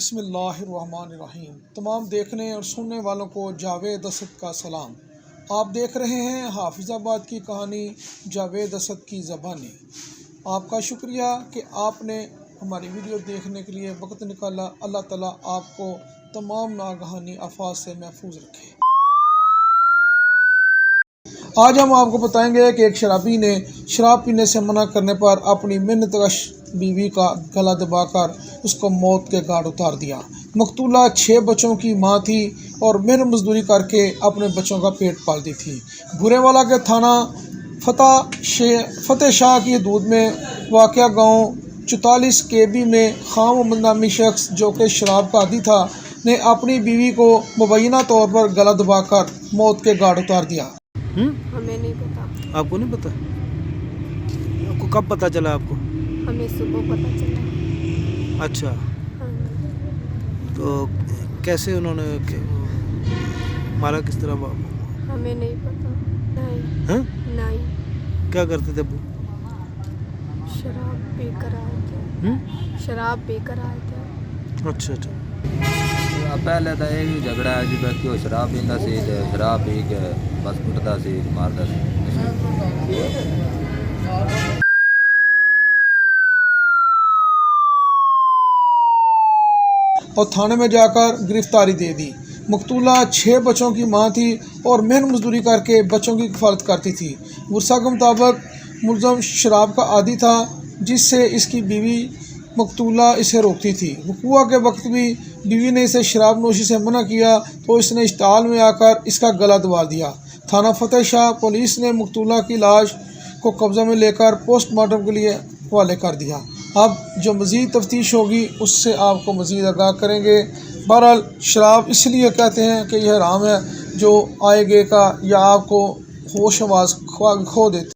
बिस्मिल्लाहिर्रहमानिर्रहीम। तमाम देखने और सुनने वालों को जावेद असद का सलाम। आप देख रहे हैं हाफिज़ाबाद की कहानी जावेद असद की ज़बानी। आपका शुक्रिया कि आपने हमारी वीडियो देखने के लिए वक्त निकाला। अल्लाह ताला आपको तमाम नागहानी आफात से महफूज रखे। आज हम आपको बताएंगे कि एक शराबी ने शराब पीने से मना करने पर अपनी मिन्नतकश बीवी का गला दबाकर उसको मौत के घाट उतार दिया। मकतूला 6 बच्चों की मां थी और मेहनत मजदूरी करके अपने बच्चों का पेट पालती थी। भूरेवाला के थाना फतेह शाह की हदूद में वाक़या गाँव 44 KB में खान मोहम्मद नामी शख्स जो कि शराब का आदी था ने अपनी बीवी को मुबैना तौर पर गला दबाकर मौत के घाट उतार दिया। हमें नहीं पता। आपको नहीं पता? आपको कब पता चला? आपको हमें सुबह पता चला। अच्छा, हाँ। तो कैसे उन्होंने मारा, किस तरह? हमें नहीं पता। नहीं। हैं? नहीं। क्या करते थे वो? शराब पीकर आए थे। शराब पीकर आए थे। अच्छा अच्छा। पहले तो यही झगड़ा है जी, क्यों शराब पींदा सी ते शराब पी के बस कुटदा सी, मारदा सी। और थाने में जाकर गिरफ्तारी दे दी। मकतूला 6 बच्चों की मां थी और मेहनत मजदूरी करके बच्चों की किफ़ालत करती थी। वर्सा के मुताबिक मुलज़म शराब का आदी था, जिससे इसकी बीवी मकतूला इसे रोकती थी। वक़ूआ के वक्त भी बीवी ने इसे शराब नोशी से मना किया तो इसने इश्ताल में आकर इसका गला दबा दिया। थाना फतेह शाह पुलिस ने मकतूला की लाश को कब्ज़ा में लेकर पोस्टमार्टम के लिए हवाले कर दिया। अब जो मज़ीद तफ्तीश होगी उससे आपको मज़ीद आगाह करेंगे। बहरहाल शराब इसलिए कहते हैं कि यह हराम है जो आएगे का या आपको होश आवाज़ खो देती।